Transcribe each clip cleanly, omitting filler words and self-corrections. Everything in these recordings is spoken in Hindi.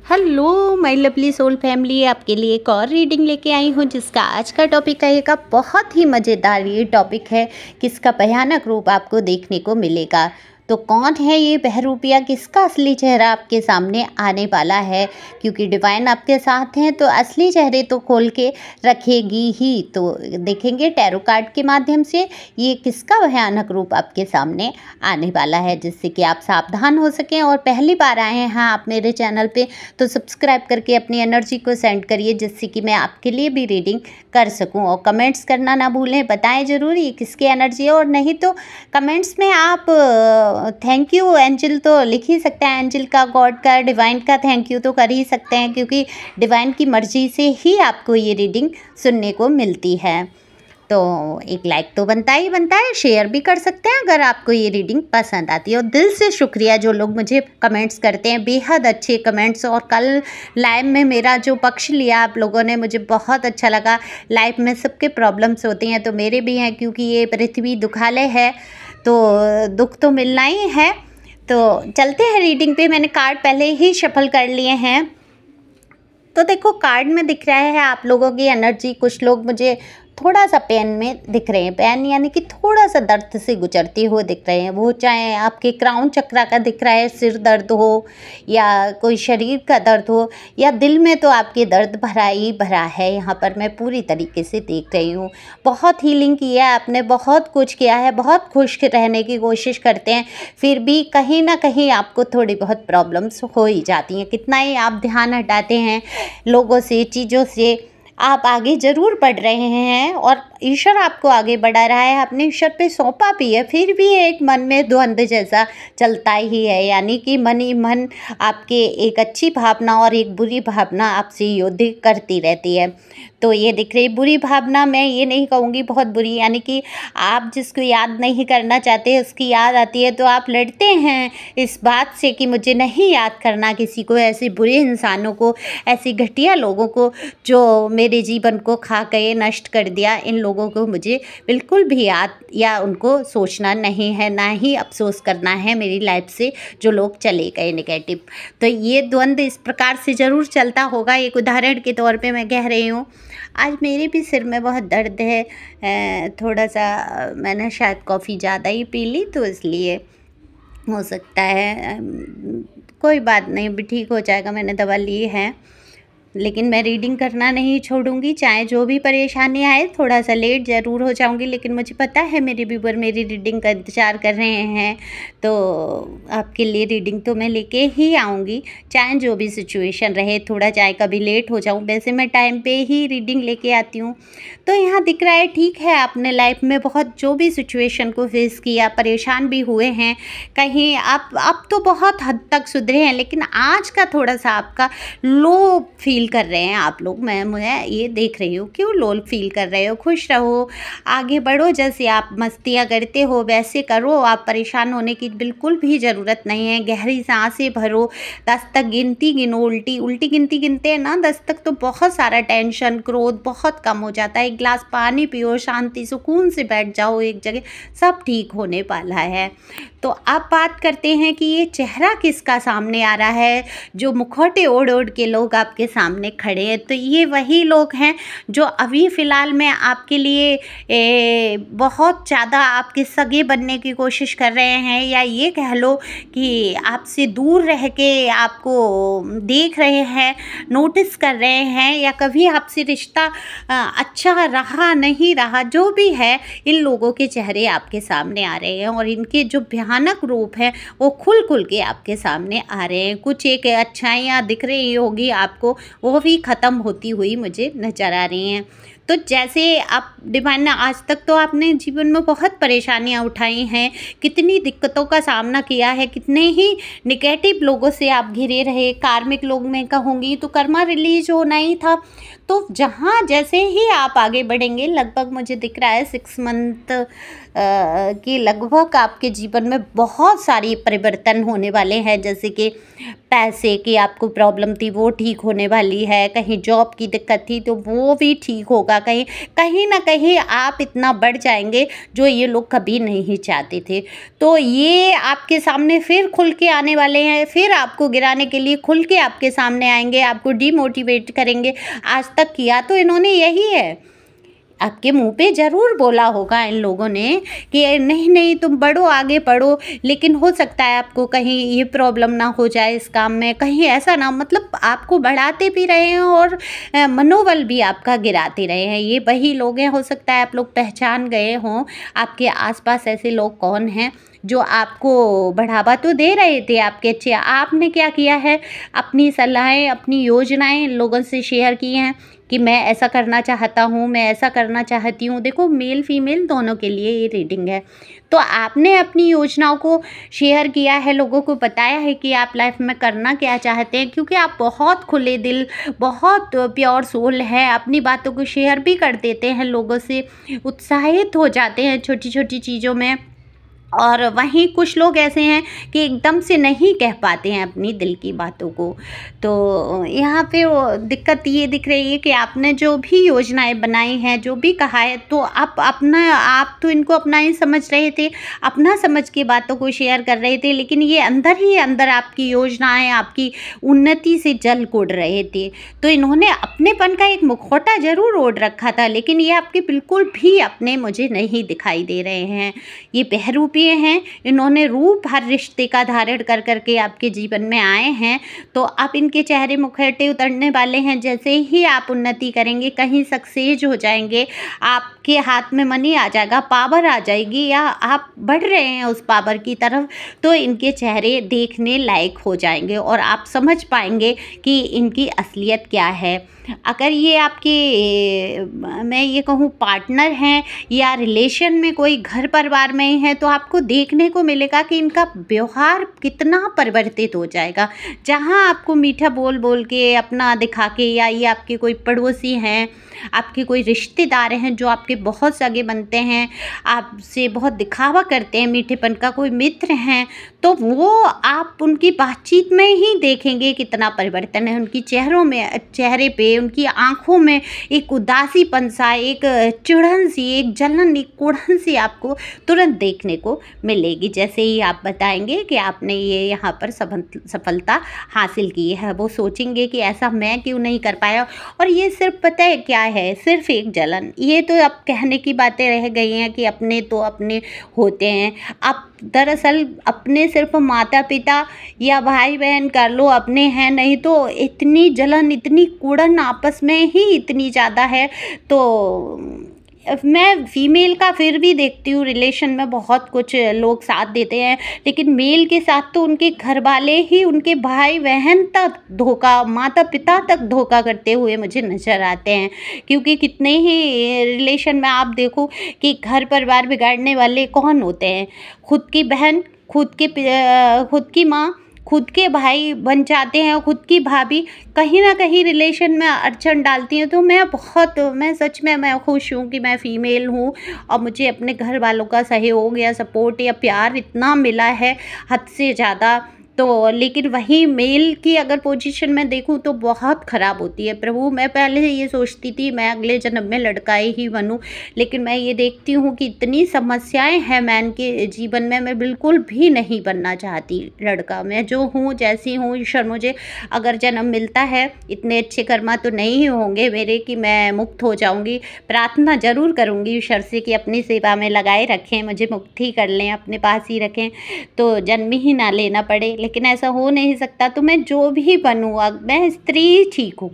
Hello my lovely soul family, आपके लिए एक और रीडिंग लेके आई हूँ जिसका आज का टॉपिक रहेगा बहुत ही मज़ेदार। ये टॉपिक है किसका भयानक रूप आपको देखने को मिलेगा। तो कौन है ये बहरूपिया, किसका असली चेहरा आपके सामने आने वाला है। क्योंकि डिवाइन आपके साथ हैं तो असली चेहरे तो खोल के रखेगी ही। तो देखेंगे टैरो कार्ड के माध्यम से ये किसका भयानक रूप आपके सामने आने वाला है, जिससे कि आप सावधान हो सकें। और पहली बार आए हैं आप मेरे चैनल पे तो सब्सक्राइब करके अपनी एनर्जी को सेंड करिए, जिससे कि मैं आपके लिए भी रीडिंग कर सकूं। और कमेंट्स करना ना भूलें, बताएं ज़रूर ये किसकी एनर्जी है। और नहीं तो कमेंट्स में आप थैंक यू एंजल तो लिख ही सकते हैं, एंजल का, गॉड का, डिवाइन का थैंक यू तो कर ही सकते हैं, क्योंकि डिवाइन की मर्जी से ही आपको ये रीडिंग सुनने को मिलती है। तो एक लाइक तो बनता ही बनता है, शेयर भी कर सकते हैं अगर आपको ये रीडिंग पसंद आती है। और दिल से शुक्रिया जो लोग मुझे कमेंट्स करते हैं, बेहद अच्छे कमेंट्स। और कल लाइव में मेरा जो पक्ष लिया आप लोगों ने, मुझे बहुत अच्छा लगा। लाइव में सबके प्रॉब्लम्स होती हैं तो मेरे भी हैं, क्योंकि ये पृथ्वी दुखालय है तो दुख तो मिलना ही है। तो चलते हैं रीडिंग पे। मैंने कार्ड पहले ही शफल कर लिए हैं। तो देखो कार्ड में दिख रहा है आप लोगों की एनर्जी। कुछ लोग मुझे थोड़ा सा पेन में दिख रहे हैं, पेन यानी कि थोड़ा सा दर्द से गुजरते हुए दिख रहे हैं। वो चाहे आपके क्राउन चक्रा का दिख रहा है, सिर दर्द हो या कोई शरीर का दर्द हो या दिल में, तो आपके दर्द भरा ही भरा है। यहाँ पर मैं पूरी तरीके से देख रही हूँ। बहुत हीलिंग की है आपने, बहुत कुछ किया है, बहुत खुश रहने की कोशिश करते हैं, फिर भी कहीं ना कहीं आपको थोड़ी बहुत प्रॉब्लम्स हो ही जाती हैं। कितना ही आप ध्यान हटाते हैं लोगों से, चीज़ों से, आप आगे ज़रूर बढ़ रहे हैं और ईश्वर आपको आगे बढ़ा रहा है। आपने ईश्वर पे सौंपा भी है, फिर भी एक मन में द्वंद्व जैसा चलता ही है। यानी कि मन ही मन आपके एक अच्छी भावना और एक बुरी भावना आपसे युद्ध करती रहती है। तो ये दिख रही बुरी भावना, मैं ये नहीं कहूँगी बहुत बुरी, यानी कि आप जिसको याद नहीं करना चाहते उसकी याद आती है तो आप लड़ते हैं इस बात से कि मुझे नहीं याद करना किसी को, ऐसे बुरे इंसानों को, ऐसे घटिया लोगों को जो मेरे जीवन को खा गए, नष्ट कर दिया। इन लोगों को मुझे बिल्कुल भी याद या उनको सोचना नहीं है, ना ही अफसोस करना है मेरी लाइफ से जो लोग चले गए नेगेटिव। तो ये द्वंद्व इस प्रकार से ज़रूर चलता होगा। एक उदाहरण के तौर पे मैं कह रही हूँ, आज मेरे भी सिर में बहुत दर्द है। थोड़ा सा मैंने शायद कॉफ़ी ज़्यादा ही पी ली तो इसलिए हो सकता है। कोई बात नहीं, भी ठीक हो जाएगा, मैंने दवा ली है। लेकिन मैं रीडिंग करना नहीं छोड़ूंगी, चाहे जो भी परेशानी आए। थोड़ा सा लेट ज़रूर हो जाऊंगी, लेकिन मुझे पता है मेरे व्यूअर मेरी रीडिंग का इंतज़ार कर रहे हैं, तो आपके लिए रीडिंग तो मैं लेके ही आऊँगी, चाहे जो भी सिचुएशन रहे। थोड़ा चाहे कभी लेट हो जाऊँ, वैसे मैं टाइम पे ही रीडिंग लेके आती हूँ। तो यहाँ दिख रहा है ठीक है, आपने लाइफ में बहुत जो भी सिचुएशन को फेस किया, परेशान भी हुए हैं, कहीं आप अब तो बहुत हद तक सुधरे हैं, लेकिन आज का थोड़ा सा आपका लो फील कर रहे हैं आप लोग। मैं ये देख रही हूँ, क्यों लो फील कर रहे हो। खुश रहो, आगे बढ़ो, जैसे आप मस्तियाँ करते हो वैसे करो। आप परेशान होने की बिल्कुल भी ज़रूरत नहीं है। गहरी सांसें भरो, 10 तक गिनती गिनो, उल्टी गिनती गिनते हैं ना 10 तक, तो बहुत सारा टेंशन, क्रोध बहुत कम हो जाता है। एक गिलास पानी पियो, शांति सुकून से बैठ जाओ एक जगह, सब ठीक होने वाला है। तो अब बात करते हैं कि ये चेहरा किसका सामने आ रहा है। जो मुखौटे ओढ़ ओढ़ के लोग आपके सामने खड़े हैं, तो ये वही लोग हैं जो अभी फ़िलहाल में आपके लिए बहुत ज़्यादा आपके सगे बनने की कोशिश कर रहे हैं, या ये कह लो कि आपसे दूर रह के आपको देख रहे हैं, नोटिस कर रहे हैं, या कभी आपसे रिश्ता अच्छा रहा नहीं रहा, जो भी है, इन लोगों के चेहरे आपके सामने आ रहे हैं और इनके जो भयानक रूप है वो खुल के आपके सामने आ रहे हैं। कुछ एक अच्छाइयाँ दिख रही होगी आपको, वो भी ख़त्म होती हुई मुझे नज़र आ रही हैं। तो जैसे आप डिवाइन ने, आज तक तो आपने जीवन में बहुत परेशानियां उठाई हैं, कितनी दिक्कतों का सामना किया है, कितने ही निगेटिव लोगों से आप घिरे रहे। कार्मिक लोग मैं कहूँगी तो कर्मा रिलीज होना ही था। तो जहाँ जैसे ही आप आगे बढ़ेंगे, लगभग मुझे दिख रहा है 6 मंथ के लगभग आपके जीवन में बहुत सारी परिवर्तन होने वाले हैं। जैसे कि पैसे की आपको प्रॉब्लम थी वो ठीक होने वाली है, कहीं जॉब की दिक्कत थी तो वो भी ठीक होगा होगा, कहीं कहीं ना कहीं आप इतना बढ़ जाएंगे जो ये लोग कभी नहीं चाहते थे। तो ये आपके सामने फिर खुल के आने वाले हैं, फिर आपको गिराने के लिए खुल के आपके सामने आएंगे, आपको डीमोटिवेट करेंगे। आज तक किया तो इन्होंने यही है, आपके मुंह पे ज़रूर बोला होगा इन लोगों ने कि नहीं नहीं तुम बढ़ो, आगे बढ़ो, लेकिन हो सकता है आपको कहीं ये प्रॉब्लम ना हो जाए इस काम में, कहीं ऐसा ना, मतलब आपको बढ़ाते भी रहे हैं और मनोबल भी आपका गिराते रहे हैं। ये वही लोग हैं, हो सकता है आप लोग पहचान गए हों, आपके आसपास ऐसे लोग कौन हैं जो आपको बढ़ावा तो दे रहे थे आपके अच्छे। आपने क्या किया है, अपनी सलाहें, अपनी योजनाएं इन लोगों से शेयर की हैं कि मैं ऐसा करना चाहता हूँ, मैं ऐसा करना चाहती हूँ। देखो, मेल फीमेल दोनों के लिए ये रीडिंग है। तो आपने अपनी योजनाओं को शेयर किया है, लोगों को बताया है कि आप लाइफ में करना क्या चाहते हैं, क्योंकि आप बहुत खुले दिल, बहुत प्योर सोल है, अपनी बातों को शेयर भी कर देते हैं लोगों से, उत्साहित हो जाते हैं छोटी छोटी चीज़ों में। और वहीं कुछ लोग ऐसे हैं कि एकदम से नहीं कह पाते हैं अपनी दिल की बातों को। तो यहाँ पे वो दिक्कत ये दिख रही है कि आपने जो भी योजनाएं बनाई हैं, जो भी कहा है, तो आप तो इनको अपना ही समझ रहे थे, अपना समझ के बातों को शेयर कर रहे थे, लेकिन ये अंदर ही अंदर आपकी योजनाएं आपकी उन्नति से जल कुड़ रहे थे। तो इन्होंने अपनेपन का एक मुखौटा ज़रूर ओढ़ रखा था, लेकिन ये आपके बिल्कुल भी अपने मुझे नहीं दिखाई दे रहे हैं। ये बहरूपी हैं, इन्होंने रूप हर रिश्ते का धारण कर करके आपके जीवन में आए हैं। तो अब इनके चेहरे मुखौटे उतरने वाले हैं। जैसे ही आप उन्नति करेंगे, कहीं सक्सेस हो जाएंगे, आपके हाथ में मनी आ जाएगा, पावर आ जाएगी, या आप बढ़ रहे हैं उस पावर की तरफ, तो इनके चेहरे देखने लायक हो जाएंगे और आप समझ पाएंगे कि इनकी असलियत क्या है। अगर ये आपके मैं ये कहूँ पार्टनर हैं या रिलेशन में कोई घर परिवार में ही है, तो आपको देखने को मिलेगा कि इनका व्यवहार कितना परिवर्तित हो जाएगा। जहाँ आपको मीठा बोल बोल के, अपना दिखा के, या ये आपके कोई पड़ोसी हैं, आपके कोई रिश्तेदार हैं जो आपके बहुत सगे बनते हैं, आपसे बहुत दिखावा करते हैं, मीठेपन का कोई मित्र हैं, तो वो आप उनकी बातचीत में ही देखेंगे कितना परिवर्तन है उनकी चेहरे पे, उनकी आंखों में एक उदासीपन सा, एक चिढ़न सी, एक जलन, एक कुढ़न सी आपको तुरंत देखने को मिलेगी। जैसे ही आप बताएंगे कि आपने ये यहाँ पर सफलता हासिल की है, वो सोचेंगे कि ऐसा मैं क्यों नहीं कर पाया। और ये सिर्फ पता है क्या है, सिर्फ एक जलन। ये तो अब कहने की बातें रह गई हैं कि अपने तो अपने होते हैं। अब दरअसल अपने सिर्फ माता पिता या भाई बहन कर लो अपने हैं, नहीं तो इतनी जलन, इतनी कुड़न आपस में ही इतनी ज़्यादा है। तो मैं फीमेल का फिर भी देखती हूँ, रिलेशन में बहुत कुछ लोग साथ देते हैं, लेकिन मेल के साथ तो उनके घर वाले ही, उनके भाई बहन तक धोखा, माता पिता तक धोखा करते हुए मुझे नज़र आते हैं। क्योंकि कितने ही रिलेशन में आप देखो कि घर परिवार बिगाड़ने वाले कौन होते हैं, खुद की बहन, खुद की माँ, खुद के भाई बन जाते हैं, और खुद की भाभी कहीं ना कहीं रिलेशन में अड़चन डालती हैं। तो मैं सच में मैं खुश हूँ कि मैं फ़ीमेल हूँ और मुझे अपने घर वालों का सहयोग या सपोर्ट या प्यार इतना मिला है हद से ज़्यादा। तो लेकिन वही मेल की अगर पोजीशन में देखूँ तो बहुत ख़राब होती है। प्रभु, मैं पहले ये सोचती थी मैं अगले जन्म में लड़का ही बनूँ, लेकिन मैं ये देखती हूँ कि इतनी समस्याएं हैं मैन के जीवन में, मैं बिल्कुल भी नहीं बनना चाहती लड़का। मैं जो हूँ, जैसी हूँ, ईश्वर मुझे अगर जन्म मिलता है, इतने अच्छे कर्मा तो नहीं होंगे मेरे कि मैं मुक्त हो जाऊँगी। प्रार्थना ज़रूर करूँगी ईश्वर से कि अपनी सेवा में लगाए रखें, मुझे मुक्ति कर लें, अपने पास ही रखें, तो जन्म ही ना लेना पड़े। लेकिन ऐसा हो नहीं सकता। तो मैं जो भी बनूँ, मैं स्त्री ठीक हूँ,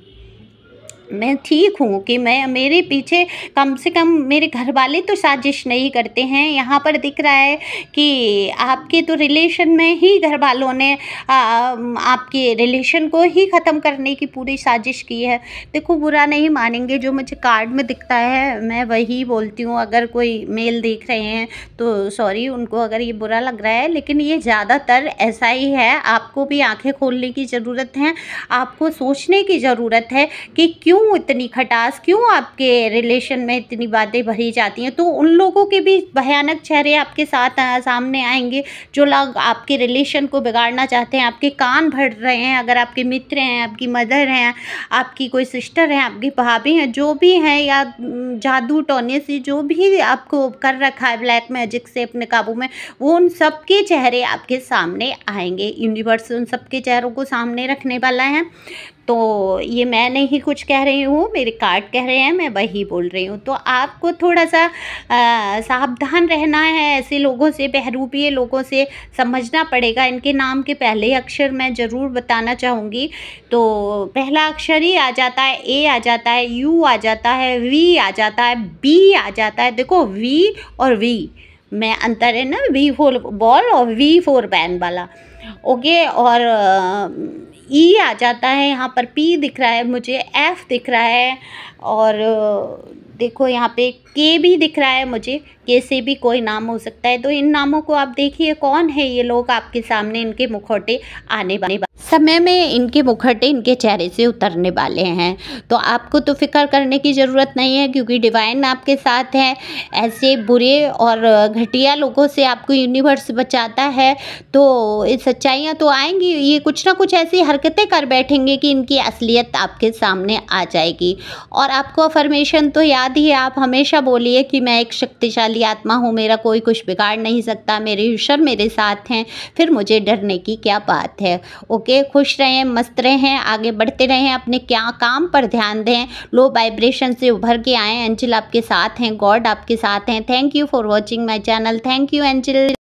मैं ठीक हूँ कि मैं, मेरे पीछे कम से कम मेरे घर वाले तो साजिश नहीं करते हैं। यहाँ पर दिख रहा है कि आपके तो रिलेशन में ही घर वालों ने आपके रिलेशन को ही ख़त्म करने की पूरी साजिश की है। देखो, बुरा नहीं मानेंगे, जो मुझे कार्ड में दिखता है मैं वही बोलती हूँ। अगर कोई मेल देख रहे हैं तो सॉरी, उनको अगर ये बुरा लग रहा है, लेकिन ये ज़्यादातर ऐसा ही है। आपको भी आँखें खोलने की ज़रूरत है, आपको सोचने की ज़रूरत है कि क्यों क्यों इतनी खटास, क्यों आपके रिलेशन में इतनी बातें भरी जाती हैं। तो उन लोगों के भी भयानक चेहरे आपके साथ सामने आएंगे जो लोग आपके रिलेशन को बिगाड़ना चाहते हैं, आपके कान भर रहे हैं। अगर आपके मित्र हैं, आपकी मदर हैं, आपकी कोई सिस्टर है, आपकी भाभी हैं, जो भी हैं, या जादू टोने से जो भी आपको कर रखा है ब्लैक मैजिक से अपने काबू में, वो उन सबके चेहरे आपके सामने आएंगे। यूनिवर्स उन सबके चेहरों को सामने रखने वाला है। तो ये मैं नहीं कुछ कह रही हूँ, मेरे कार्ड कह रहे हैं, मैं वही बोल रही हूँ। तो आपको थोड़ा सा सावधान रहना है ऐसे लोगों से, बहरूपीय लोगों से, समझना पड़ेगा। इनके नाम के पहले अक्षर मैं ज़रूर बताना चाहूँगी। तो पहला अक्षर ही आ जाता है, ए आ जाता है, यू आ जाता है, वी आ जाता है, बी आ जाता है। देखो वी और वी में अंतर है ना, वी फॉर बॉल और वी फॉर बैन वाला, ओके। और ई आ जाता है, यहाँ पर पी दिख रहा है मुझे, एफ दिख रहा है, और देखो यहाँ पे के भी दिख रहा है मुझे, के से भी कोई नाम हो सकता है। तो इन नामों को आप देखिए कौन है ये लोग आपके सामने, इनके मुखौटे आने वाले समय में इनके मुखौटे इनके चेहरे से उतरने वाले हैं। तो आपको तो फिक्र करने की ज़रूरत नहीं है, क्योंकि डिवाइन आपके साथ है। ऐसे बुरे और घटिया लोगों से आपको यूनिवर्स बचाता है। तो ये सच्चाइयाँ तो आएंगी, ये कुछ ना कुछ ऐसी हरकतें कर बैठेंगे कि इनकी असलियत आपके सामने आ जाएगी। और आपको अफर्मेशन तो याद ही है, आप हमेशा बोलिए कि मैं एक शक्तिशाली आत्मा हूँ, मेरा कोई कुछ बिगाड़ नहीं सकता, मेरे ईश्वर मेरे साथ हैं, फिर मुझे डरने की क्या बात है। ओके, खुश रहें, मस्त रहें, आगे बढ़ते रहें, अपने क्या काम पर ध्यान दें, लो वाइब्रेशन से उभर के आएँ। एंजल आपके साथ हैं, गॉड आपके साथ हैं। Thank you for watching my channel. Thank you angel.